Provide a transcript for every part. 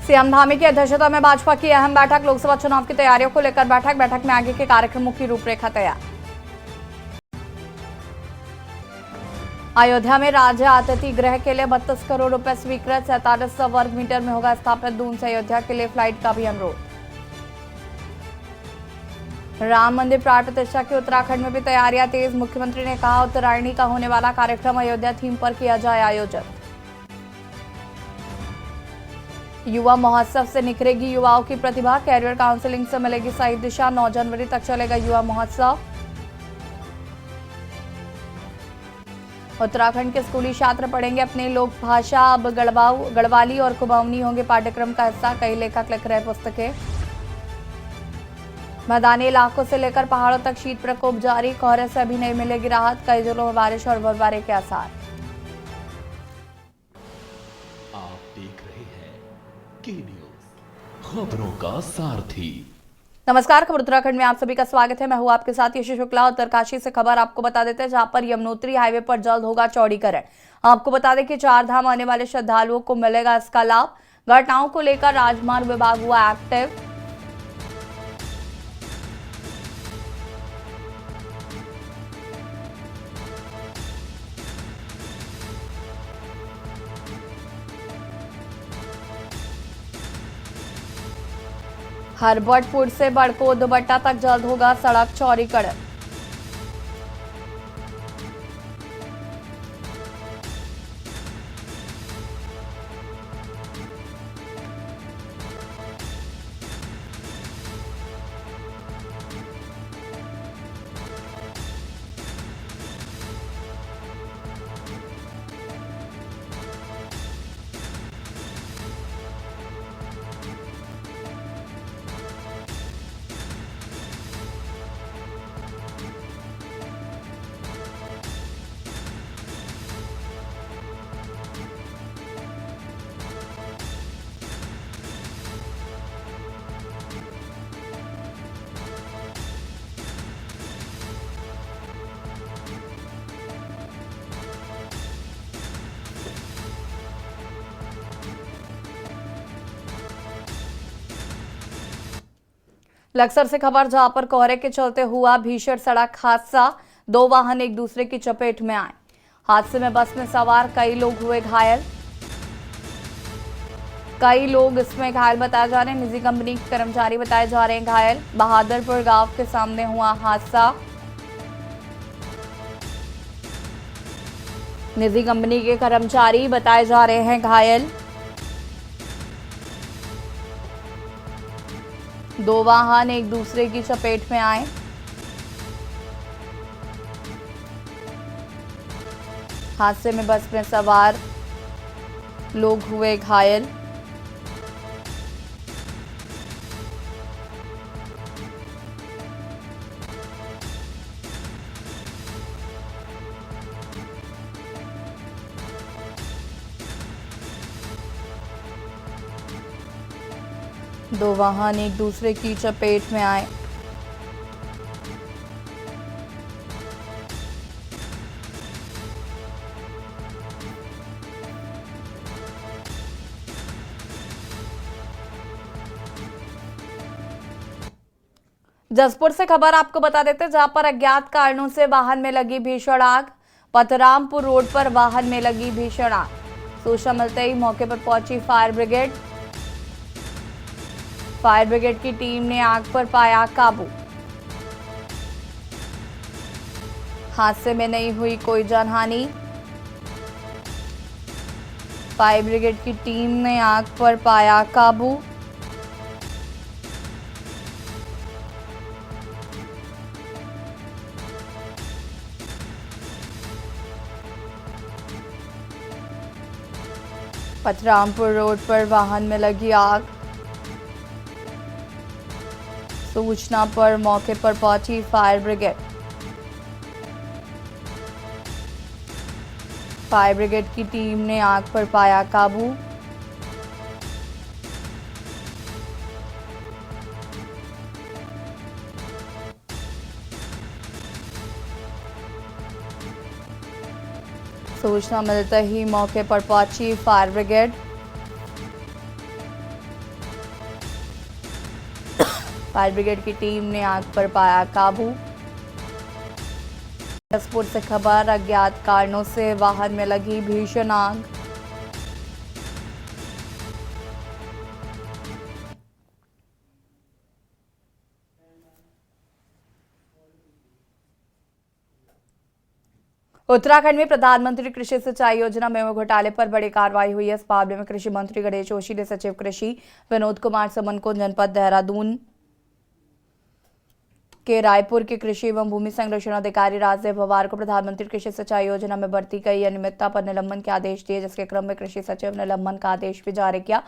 CM Dhami की अध्यक्षता में भाजपा की अहम बैठक, लोकसभा चुनाव की तैयारियों को लेकर बैठक में आगे के कार्यक्रमों की रूपरेखा तैयार। अयोध्या में राज्य अतिथि गृह के लिए 32 करोड़ रुपए स्वीकृत, 4700 वर्ग मीटर में होगा स्थापित। दून से अयोध्या के लिए फ्लाइट का भी अनुरोध। राम मंदिर प्राण प्रतिष्ठा की उत्तराखंड में भी तैयारियां तेज, मुख्यमंत्री ने कहा उत्तरायणी का होने वाला कार्यक्रम अयोध्या थीम पर किया जाए आयोजन। युवा महोत्सव से निखरेगी युवाओं की प्रतिभा, कैरियर काउंसलिंग से मिलेगी सही दिशा। 9 जनवरी तक चलेगा युवा महोत्सव। उत्तराखंड के स्कूली छात्र पढ़ेंगे अपनी लोक भाषा, अब गढ़वाली और कुमाऊनी होंगे पाठ्यक्रम का हिस्सा। कई लेखक लिख रहे पुस्तकें। मैदानी इलाकों से लेकर पहाड़ों तक शीत प्रकोप जारी, कोहरे से अभी नहीं मिलेगी राहत। कई जिलों में बारिश और बर्फबारी के आसार। आप देख रहे हैं के न्यूज़, खबरों का सारथी। नमस्कार, खबर उत्तराखंड में आप सभी का स्वागत है। मैं हूं आपके साथ यशी शुक्ला। उत्तरकाशी से खबर आपको बता देते हैं, जहां पर यमुनोत्री हाईवे पर जल्द होगा चौड़ीकरण। आपको बता दें कि 4 धाम आने वाले श्रद्धालुओं को मिलेगा इसका लाभ। घटनाओं को लेकर राजमार्ग विभाग हुआ एक्टिव। हरबटपुर से बड़को दुबट्टा तक जल्द होगा सड़क चौड़ीकरण। लक्सर से खबर, जहां पर कोहरे के चलते हुआ भीषण सड़क हादसा। 2 वाहन एक दूसरे की चपेट में आए। हादसे में बस में सवार कई लोग हुए घायल। कई लोग इसमें घायल बताए जा रहे हैं। निजी कंपनी के कर्मचारी बताए जा रहे हैं घायल। बहादुरपुर गांव के सामने हुआ हादसा। निजी कंपनी के कर्मचारी बताए जा रहे हैं घायल। 2 वाहन एक दूसरे की चपेट में आए। हादसे में बस में सवार लोग हुए घायल। दो वाहन एक दूसरे की चपेट में आए। जसपुर से खबर आपको बता देते, जहां पर अज्ञात कारणों से वाहन में लगी भीषण आग। पतरामपुर रोड पर वाहन में लगी भीषण आग। सूचना मिलते ही मौके पर पहुंची फायर ब्रिगेड। फायर ब्रिगेड की टीम ने आग पर पाया काबू। हादसे में नहीं हुई कोई जानहानि। फायर ब्रिगेड की टीम ने आग पर पाया काबू। पतरामपुर रोड पर वाहन में लगी आग। सूचना पर मौके पर पहुंची फायर ब्रिगेड। फायर ब्रिगेड की टीम ने आग पर पाया काबू। सूचना मिलते ही मौके पर पहुंची फायर ब्रिगेड। फायर ब्रिगेड की टीम ने आग पर पाया काबू। जसपुर से खबर, अज्ञात कारणों से वाहन में लगी भीषण आग। उत्तराखंड में प्रधानमंत्री कृषि सिंचाई योजना में घोटाले पर बड़ी कार्रवाई हुई है। इस मामले में कृषि मंत्री गणेश जोशी ने सचिव कृषि विनोद कुमार सुमन को जनपद देहरादून के रायपुर के कृषि एवं भूमि संरक्षण अधिकारी राजदेव पवार को प्रधानमंत्री कृषि सिंचाई योजना में बढ़ती गई अनियमितता पर निलंबन के आदेश दिए, जिसके क्रम में कृषि सचिव ने निलंबन का आदेश भी जारी किया।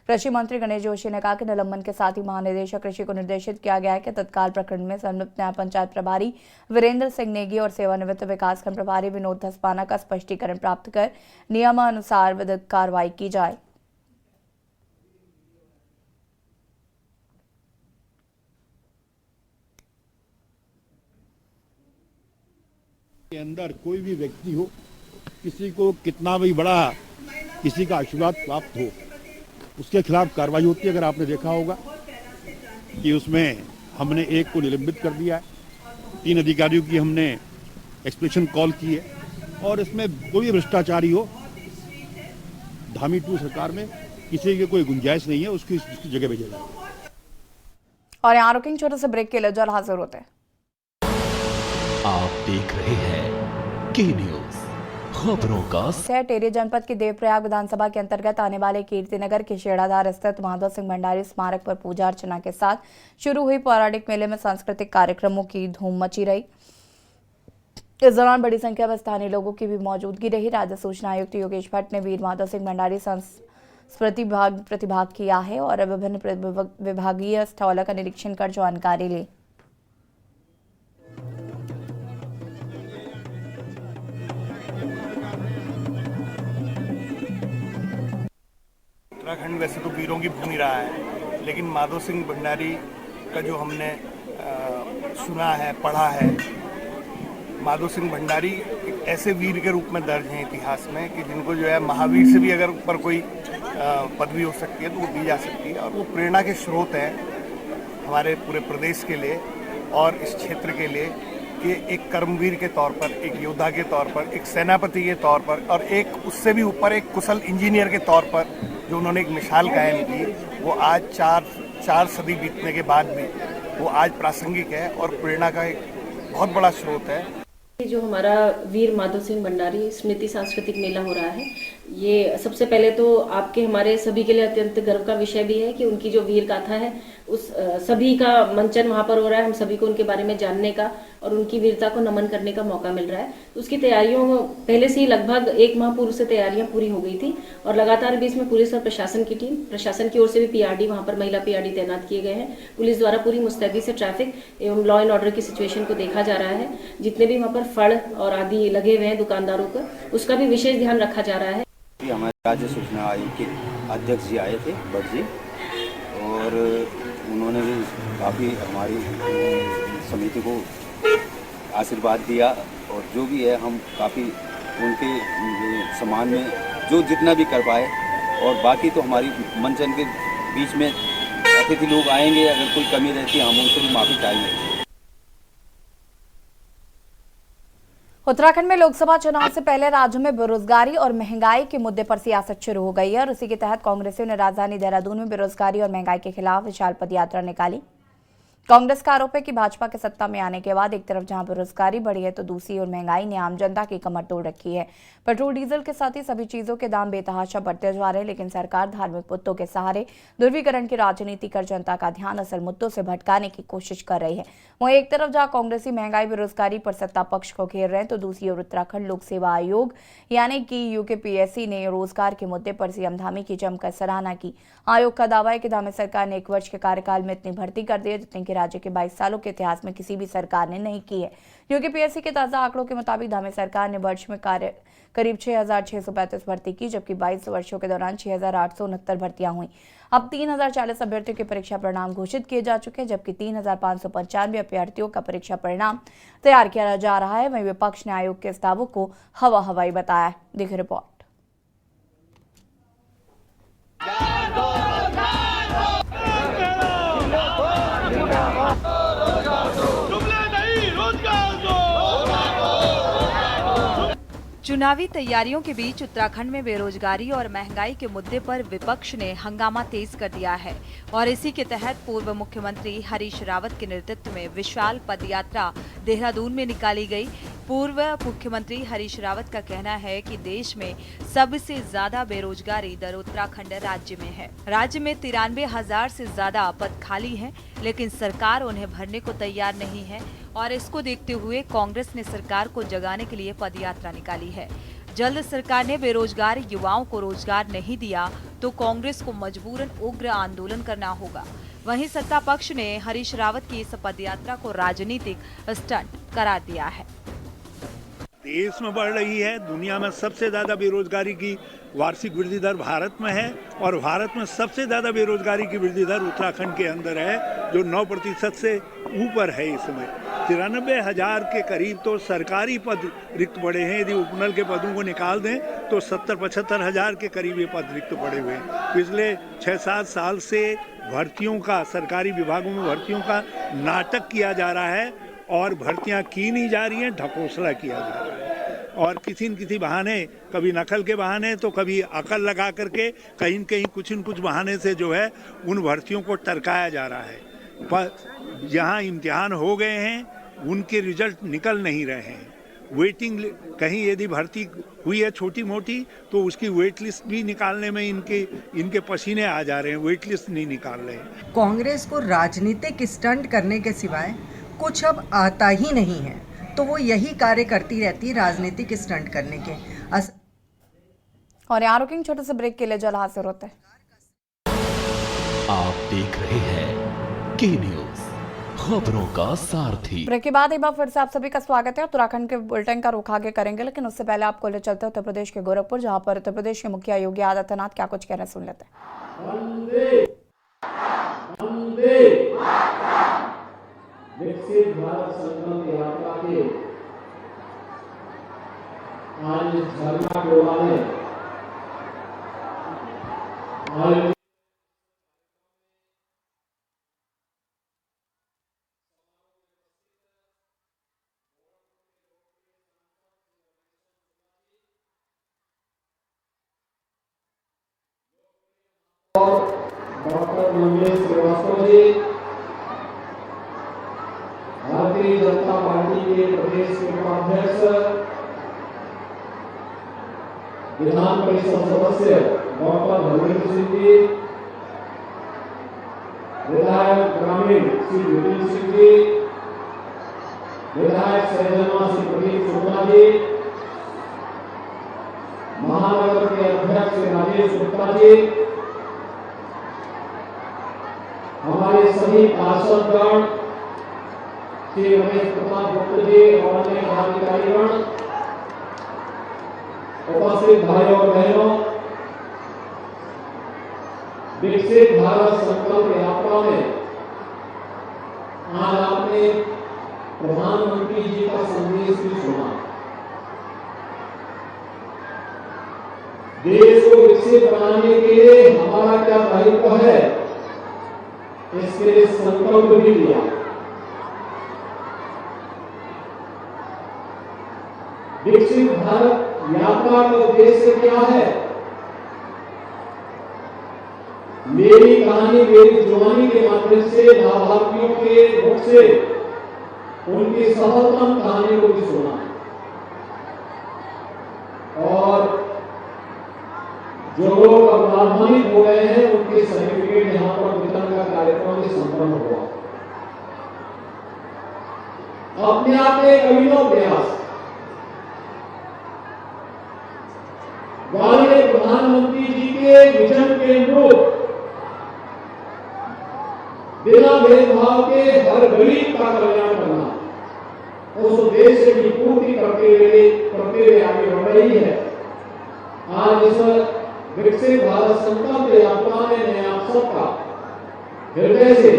कृषि मंत्री गणेश जोशी ने कहा कि निलंबन के साथ ही महानिदेशक कृषि को निर्देशित किया गया है कि तत्काल प्रकरण में संलिप्त न्याय पंचायत प्रभारी वीरेंद्र सिंह नेगी और सेवानिवृत्त विकासखंड प्रभारी विनोद धस्माना का स्पष्टीकरण प्राप्त कर नियमानुसार विधिक कार्रवाई की जाए। के अंदर कोई भी व्यक्ति हो, किसी को कितना भी बड़ा किसी का आशीर्वाद प्राप्त हो, उसके खिलाफ कार्रवाई होती है। अगर आपने देखा होगा कि उसमें हमने एक को निलंबित कर दिया है, 3 अधिकारियों की हमने एक्सप्रेशन कॉल की है और इसमें कोई भ्रष्टाचारी हो, धामी 2 सरकार में किसी की कोई गुंजाइश नहीं है, उसकी जगह भेजा जाए। और यहाँ रुकेंगे छोटे से ब्रेक के लिए, जल्द हाजिर होते हैं। आप देख रहे हैं के न्यूज खबरों का। टेरी जनपद के देवप्रयाग विधानसभा के अंतर्गत आने वाले कीर्तिनगर के शेड़ाधार स्थित माधव सिंह भंडारी स्मारक पर पूजा अर्चना के साथ शुरू हुई पौराणिक मेले में सांस्कृतिक कार्यक्रमों की धूम मची रही। इस दौरान बड़ी संख्या में स्थानीय लोगों की भी मौजूदगी रही। राज्य सूचना आयुक्त योगेश भट्ट ने वीर माधव सिंह भंडारी प्रतिभाग किया है और विभिन्न विभागीय स्थलों का निरीक्षण कर जानकारी ली। उत्तराखंड वैसे तो वीरों की भूमि रहा है, लेकिन माधव सिंह भंडारी का जो हमने सुना है, पढ़ा है, माधव सिंह भंडारी एक ऐसे वीर के रूप में दर्ज हैं इतिहास में कि जिनको जो है महावीर से भी अगर ऊपर कोई पदवी हो सकती है तो वो दी जा सकती है, और वो प्रेरणा के स्रोत हैं हमारे पूरे प्रदेश के लिए और इस क्षेत्र के लिए कि एक कर्मवीर के तौर पर, एक योद्धा के तौर पर, एक सेनापति के तौर पर और एक उससे भी ऊपर एक कुशल इंजीनियर के तौर पर जो उन्होंने एक मिसाल कायम की, वो आज चार सदी बीतने के बाद भी वो आज प्रासंगिक है और प्रेरणा का एक बहुत बड़ा स्रोत है। जो हमारा वीर माधव सिंह भंडारी स्मृति सांस्कृतिक मेला हो रहा है, ये सबसे पहले तो आपके हमारे सभी के लिए अत्यंत गर्व का विषय भी है कि उनकी जो वीर गाथा है उस सभी का मंचन वहाँ पर हो रहा है। हम सभी को उनके बारे में जानने का और उनकी वीरता को नमन करने का मौका मिल रहा है। तो उसकी तैयारियों पहले से ही लगभग 1 माह पूर्व से तैयारियां पूरी हो गई थी और लगातार बीच में पुलिस और प्रशासन की टीम, प्रशासन की ओर से भी पीआरडी, वहाँ पर महिला पीआरडी तैनात किए गए हैं। पुलिस द्वारा पूरी मुस्तैदी से ट्रैफिक एवं लॉ एंड ऑर्डर की सिचुएशन को देखा जा रहा है। जितने भी वहाँ पर फड़ और आदि लगे हुए हैं दुकानदारों का, उसका भी विशेष ध्यान रखा जा रहा है। हमारे राज्य सूचना आयोग के अध्यक्ष जी आए थे, भट्ट जी, और उन्होंने भी काफ़ी हमारी समिति को आशीर्वाद दिया और जो भी है हम काफ़ी उनके सम्मान में जो जितना भी कर पाए। और बाकी तो हमारी मंचन के बीच में अतिथि लोग आएंगे, अगर कोई कमी रहती है हम उनसे भी माफ़ी चाहेंगे। उत्तराखंड में लोकसभा चुनाव से पहले राज्य में बेरोजगारी और महंगाई के मुद्दे पर सियासत शुरू हो गई है और उसी के तहत कांग्रेसियों ने राजधानी देहरादून में बेरोजगारी और महंगाई के खिलाफ विशाल पदयात्रा निकाली। कांग्रेस का आरोप है कि भाजपा के सत्ता में आने के बाद एक तरफ जहां बेरोजगारी बढ़ी है तो दूसरी ओर महंगाई ने आम जनता की कमर तोड़ रखी है। पेट्रोल डीजल के साथ ही सभी चीजों के दाम बेतहाशा बढ़ते जा रहे हैं, लेकिन सरकार धार्मिक मुद्दों के सहारे ध्रुवीकरण की राजनीति कर जनता का ध्यान असल मुद्दों से भटकाने की कोशिश कर रही है। वहीं एक तरफ जहां कांग्रेसी महंगाई बेरोजगारी पर सत्ता पक्ष को घेर रहे हैं तो दूसरी ओर उत्तराखंड लोक सेवा आयोग यानी कि यूकेपीएससी ने रोजगार के मुद्दे पर सीएम धामी की जमकर सराहना की। आयोग का दावा है कि धामी सरकार ने 1 वर्ष के कार्यकाल में इतनी भर्ती कर दी है जितनी कि राज्य के 22 सालों के इतिहास में किसी भी सरकार ने नहीं की है। यूकेपीएससी के ताजा आंकड़ों के मुताबिक धामी सरकार ने वर्ष में करीब 6,635 भर्ती की, जबकि 22 वर्षों के दौरान 6,869 भर्तियां हुई। अब 3,040 अभ्यर्थियों के परीक्षा परिणाम घोषित किए जा चुके हैं, जबकि 3,595 अभ्यर्थियों का परीक्षा परिणाम तैयार किया जा रहा है। वहीं विपक्ष ने आयोग के इस दावों को हवाई बताया है। देखिए रिपोर्ट। चुनावी तैयारियों के बीच उत्तराखंड में बेरोजगारी और महंगाई के मुद्दे पर विपक्ष ने हंगामा तेज कर दिया है और इसी के तहत पूर्व मुख्यमंत्री हरीश रावत के नेतृत्व में विशाल पदयात्रा देहरादून में निकाली गई। पूर्व मुख्यमंत्री हरीश रावत का कहना है कि देश में सबसे ज्यादा बेरोजगारी दर उत्तराखंड राज्य में है। राज्य में 93,000 से ज्यादा पद खाली हैं, लेकिन सरकार उन्हें भरने को तैयार नहीं है और इसको देखते हुए कांग्रेस ने सरकार को जगाने के लिए पदयात्रा निकाली है। जल्द सरकार ने बेरोजगार युवाओं को रोजगार नहीं दिया तो कांग्रेस को मजबूरन उग्र आंदोलन करना होगा। वहीं सत्ता पक्ष ने हरीश रावत की इस पदयात्रा को राजनीतिक स्टंट करार दिया है। देश में बढ़ रही है, दुनिया में सबसे ज्यादा बेरोजगारी की वार्षिक वृद्धि दर भारत में है और भारत में सबसे ज्यादा बेरोजगारी की वृद्धि दर उत्तराखंड के अंदर है, जो 9% से ऊपर है। इस समय 93,000 के करीब तो सरकारी पद रिक्त पड़े हैं। यदि उपनल के पदों को निकाल दें तो 70-75 हजार के करीब ये पद रिक्त पड़े हुए हैं। पिछले 6-7 साल से भर्तियों का, सरकारी विभागों में भर्तियों का नाटक किया जा रहा है और भर्तियां की नहीं जा रही हैं, ढकोसला किया जा रहा है और किसी न किसी बहाने, कभी नकल के बहाने तो कभी अकल लगा करके कहीं न कहीं कुछ न कुछ बहाने से जो है उन भर्तियों को टरकाया जा रहा है। पर जहां इम्तिहान हो गए हैं उनके रिजल्ट निकल नहीं रहे हैं। वेटिंग, कहीं यदि भर्ती हुई है छोटी मोटी तो उसकी वेट लिस्ट भी निकालने में इनके पसीने आ जा रहे हैं, वेट लिस्ट नहीं निकाल रहे हैं। कांग्रेस को राजनीतिक स्टंट करने के सिवाय कुछ अब आता ही नहीं है, तो वो यही कार्य करती रहती, राजनीतिक स्टंट करने के। और यहाँ रुकेंगे छोटे से ब्रेक के लिए, जल्द हाजिर होते हैं। आप देख रहे हैं के न्यूज, खबरों का सारथी। ब्रेक के बाद एक बार फिर से आप सभी का स्वागत है। उत्तराखंड के बुलेटिन का रुख आगे करेंगे, लेकिन उससे पहले आपको ले चलते हैं उत्तर प्रदेश के गोरखपुर, जहां पर उत्तर प्रदेश के मुखिया योगी आदित्यनाथ क्या कुछ कह रहे हैं, सुन लेते हैं। विकसित भारत संकल्प यात्रा के आज झरना गोवा में डॉक्टर मंगेश श्रीवास्तव जी, भारतीय जनता पार्टी के प्रदेश के उपाध्यक्ष, विधान परिषद सदस्य डॉक्टर धर्मेंद्र सिंह जी, विधायक ग्रामीण श्री विपिन सिंह जी, विधायक सैजनवा श्री प्रदीप शुक्ला जी, महानगर के अध्यक्ष श्री राजेश गुप्ता जी, हमारे सभी पार्षदगण श्री रमेश प्रताप गुप्ता जी और अन्य पदाधिकारीगण, उपस्थित भाइयों और बहनों, विकसित भारत संकल्प यात्रा में आज आपने प्रधानमंत्री जी का संदेश भी सुना। देश को विकसित बनाने के लिए हमारा क्या दायित्व है, इसके लिए संकल्प भी लिया। विकसित भारत यात्रा का उद्देश्य क्या है? मेरी कहानी मेरी जुबानी के माध्यम से लाभार्थियों के मुख से उनकी सफलतम कहानी को भी सुना और जो लोग अब लाभान्वित हो गए हैं उनके सर्टिफिकेट यहाँ पर वितरण का कार्यक्रम भी संपन्न हुआ। अपने आप में एक अभिनव प्रयास, माननीय प्रधानमंत्री जी के विजन के अनुरूप बिना भेदभाव के हर गरीब का कल्याण करना, उस उद्देश्य की पूर्ति करते हुए आगे बढ़ रही है। आज इस विकसित भारत संकल्प यात्रा में मैं आप सबका हृदय से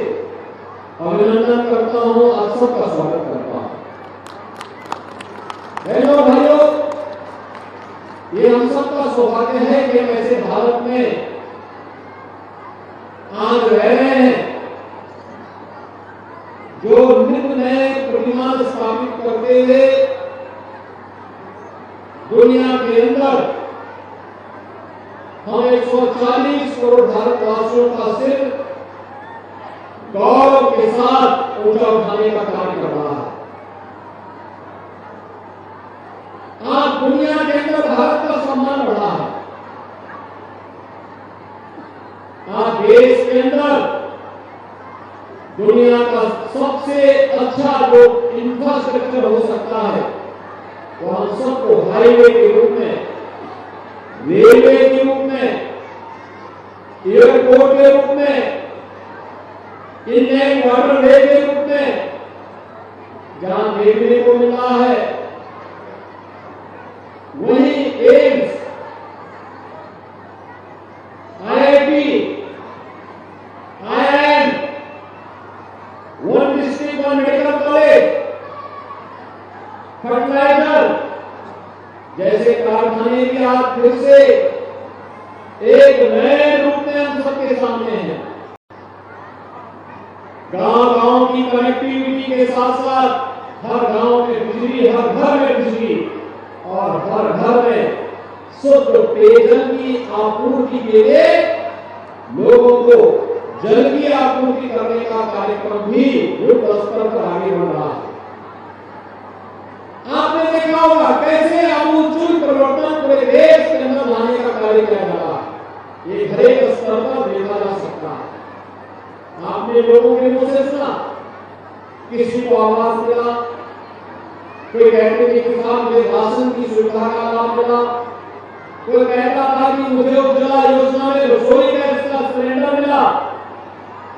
अभिनंदन करता हूं, आप सबका स्वागत करता हूं। बहनों भाइयों, ये हम सबका सौभाग्य है कि हम ऐसे भारत में आज रह रहे हैं जो नित्य नए प्रतिमान स्थापित करते हुए दुनिया के अंदर हम 140 करोड़ भारतवासियों का सिर गौरव के साथ ऊंचा उठाने का कार्य कर रहा है। आज दुनिया के अंदर भारत का सम्मान बढ़ा है। आज देश के अंदर दुनिया का सबसे अच्छा जो इंफ्रास्ट्रक्चर हो सकता है वो हम सबको हाईवे के रूप में, रेलवे के रूप में, एयरपोर्ट के रूप में, इंडियन वाटरवे के रूप में जहां देखने को मिला है, वहीं AIIMS, IIT, IIM, one district one medical college, fertiliser जैसे कारखाने भी आज फिर से एक नए रूप में हम सबके सामने हैं। गांव-गांव की कनेक्टिविटी के साथ साथ हर गांव में बिजली, हर घर में बिजली और हर घर में शुद्ध पेयजल की आपूर्ति के लिए लोगों को जल की आपूर्ति करने का कार्यक्रम भी युद्ध स्तर पर आगे बढ़ रहा है। आपने देखा होगा कैसे आमूल परिवर्तन पूरे देश के अंदर लाने का कार्य किया जा रहा है। ये हर एक स्तर पर देखा जा सकता है। आपने लोगों के मुंह से सुना, किसी को आवास मिला, कोई कहते थे कि साहब मुझे राशन की सुविधा का लाभ मिला, कोई कहता था कि मुझे उज्ज्वला योजना में रसोई गैस का सिलेंडर मिला,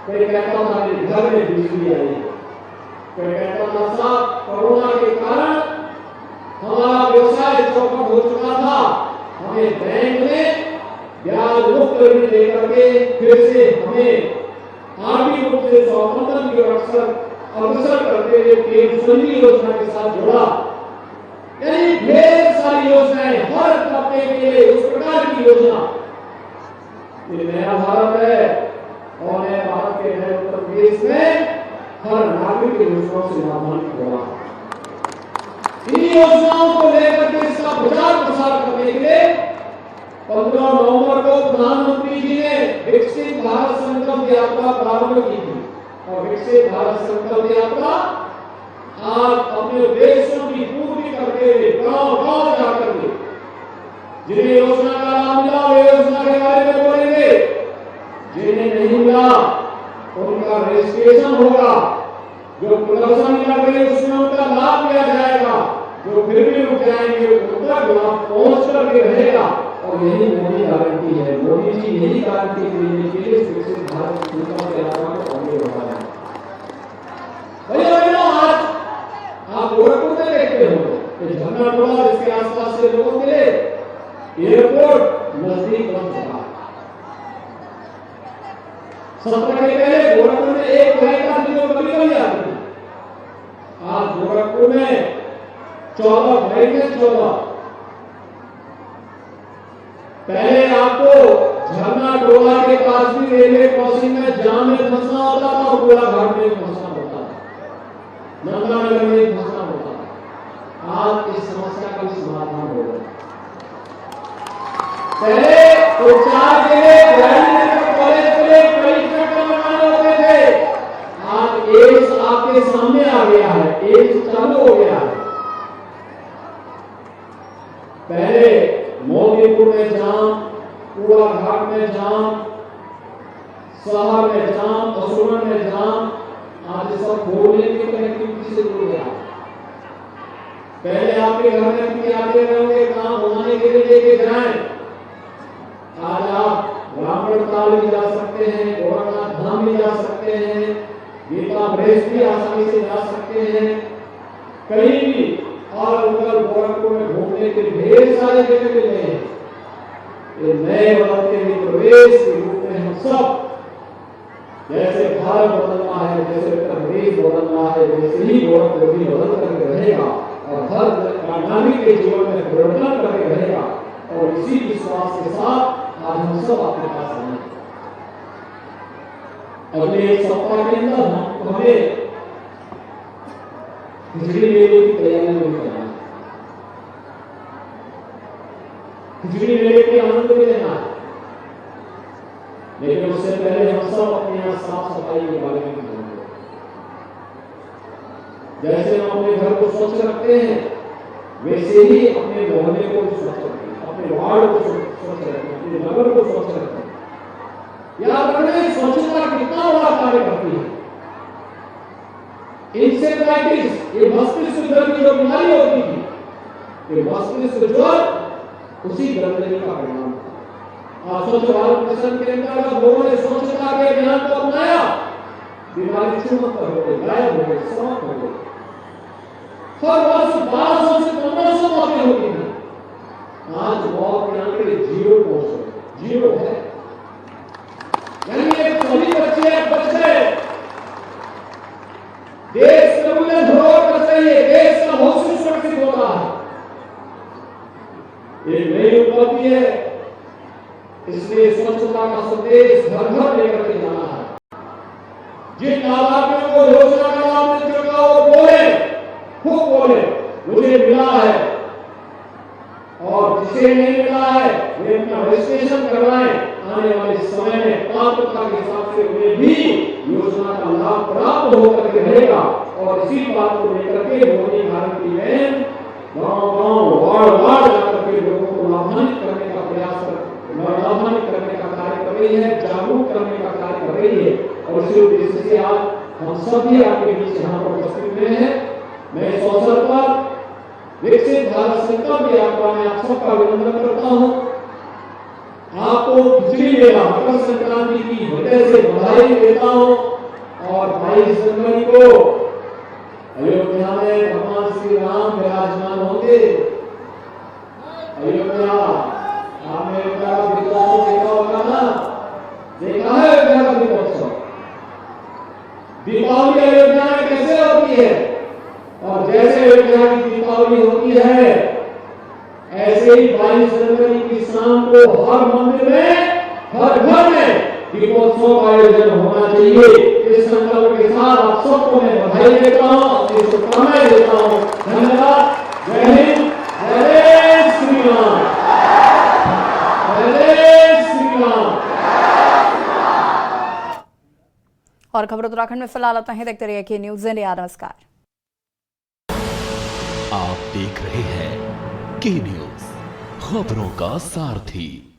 कोई कहता था कि घर में बिजली आई, कोई कहता था साहब कोरोना के कारण हमारा व्यवसाय चौपट हो चुका था, हमें बैंक में ब्याज मुक्त ऋण देकर के फिर से हमें आर्थिक रूप से स्वावलंबन की अवसर करते हुए केंद्र योजना के साथ जोड़ा। यानी ढेर सारी योजनाएं हर तबके के लिए उस प्रकार की योजना। ये नया भारत है और नए भारत के नए उत्तर प्रदेश में हर नागरिक योजनाओं से लाभान्वित हो रहा है। इन योजनाओं को लेकर के इसका प्रचार प्रसार करने के लिए 15 नवंबर को प्रधानमंत्री जी ने विकसित भारत संकल्प यात्रा प्रारंभ की थी और विकसित भारत संकल्प यात्रा आज अपने उद्देश्यों की पूर्ति करते हुए गांव-गांव जाकर के जिन्हें योजना का लाभ मिला वे योजना के बारे में बोलेंगे, जिन्हें नहीं मिला उनका रजिस्ट्रेशन होगा, जो प्रदर्शन करेंगे उसमें उनका लाभ लिया जाएगा, जो फिर भी रुक जाएंगे उनका लाभ पहुंच करके रहेगा। और यही मोदी गारंटी है। मोदी जी यही गारंटी देने के लिए विकसित भारत संकल्प यात्रा को आगे बढ़ाया है। भैया आज आप गोरखपुर में देखते हो कि झरना टोला जिसके आसपास से लोगों के लिए एयरपोर्ट नजदीक बन चुका है। 17 के पहले गोरखपुर में एक घंटा जो कभी कभी आती थी, आज गोरखपुर में 14 फ्लाइटें 14। पहले आपको झरना टोला के पास भी रेलवे क्रॉसिंग में जाम में फंसना होता था और गोला घाट में फंसना होता था, नंदानगर में फंसना होता था। आज इस समस्या का समाधान हो गया। पहले उपचार के लिए कॉलेज के लिए कई चक्कर लगाने होते थे, आज एम्स आपके सामने आ गया है, एम्स चालू हो गया है। पहले मोदीपुर में जाम, कूड़ा घाट में जाम, शहर में जाम, असुरन में जाम, आज सब बोलने की कनेक्टिविटी से जुड़ गया। पहले आपके घर में भी आते रहोगे काम बनाने के लिए लेके जाएं, आज आप रामगढ़ ताल भी जा सकते हैं, गोरखनाथ धाम भी जा सकते हैं, गीता ब्रेस भी आसानी से जा सकते हैं, कहीं भी और उधर गोरखपुर में घूमने के ढेर सारे जगह मिले हैं। ये नए बदलते हुए प्रदेश के रूप में हम सब जैसे भारत बदलना है, जैसे उत्तर प्रदेश बदलना है, वैसे ही गोरखपुर भी बदल करके रहेगा और हर नागरिक के जीवन में परिवर्तन करके रहेगा। और इसी विश्वास के साथ आज हम सब आपके पास आए। अगले एक सप्ताह के अंदर हमें बिजली मेले की तैयारी में करना है। खिचड़ी मेले के आनंद भी लेना है, लेकिन उससे पहले हम सब अपने यहाँ साफ सफाई के बारे में जानेंगे। जैसे हम अपने घर को स्वच्छ रखते हैं, वैसे ही अपने मोहल्ले को स्वच्छ रखें, अपने वार्ड को स्वच्छ रखें, अपने नगर को स्वच्छ रखें। याद रखें स्वच्छता कितना बड़ा कार्य करती है। इंसेफेलाइटिस, ये मस्तिष्क ज्वर की जो बीमारी होती थी, ये मस्तिष्क ज्वर उसी गंदगी का परिणाम था। स्वच्छ भारत मिशन के अंतर्गत लोगों ने स्वच्छता के अभियान को अपनाया, बीमारी छूमंतर हो गई, गायब हो गई, समाप्त हो गई। हर वर्ष 1200 से 1500 मौतें होती थी, आज मौत के आंकड़े 0 पहुंच गए, 0 है। यानी एक सभी बच्चे बच गए। देश के मूल्य धरोहर कर रही है, देश का भविष्य सुरक्षित हो रहा है। ये नई उपलब्धि है, इसलिए स्वच्छता का संदेश घर घर लेकर के जाना है। जिन लाभार्थियों को योजना का लाभ मिल चुका हो बोले, खूब बोले मुझे मिला है, और जिसे नहीं मिला है वे अपना रजिस्ट्रेशन करवाएं। आने वाले समय में पात्रता के हिसाब से उन्हें भी योजना का लाभ प्राप्त होकर के रहेगा। और इसी बात को लेकर के मोदी गारंटी में गांव-गांव, वार्ड-वार्ड जाकर के लोगों को लाभान्वित करने का लाभान्वित करने का कार्य कर रही है, जागरूक करने का कार्य कर रही है। और इसी उद्देश्य से आज हम सभी आपके बीच यहाँ पर उपस्थित हुए हैं। मैं इस अवसर पर विकसित भारत संकल्प यात्रा में आप सबका अभिनंदन करता हूँ। आपको खिचड़ी मेला मकर संक्रांति की वजह से बधाई देता हूँ। और 22 जनवरी को अयोध्या में भगवान श्री राम विराजमान होंगे। अयोध्या, आपने अयोध्या का दीपोत्सव देखा होगा ना? देखा है अयोध्या का दीपोत्सव? दीपावली अयोध्या में कैसे होती है? और जैसे अयोध्या की दीपावली होती है, ऐसे ही 22 जनवरी की शाम को हर मंदिर में, हर घर में दीपोत्सव का आयोजन होना चाहिए। इस संकल्प के साथ आप सबको मैं बधाई देता हूँ, अपनी शुभकामनाएं देता हूँ। धन्यवाद। जय हिंद, जय श्री राम, जय श्री राम। और खबर उत्तराखंड में फिलहाल इतना ही। देखते रहिए के न्यूज़ इंडिया। नमस्कार। आप देख रहे हैं के न्यूज़, खबरों का सारथी।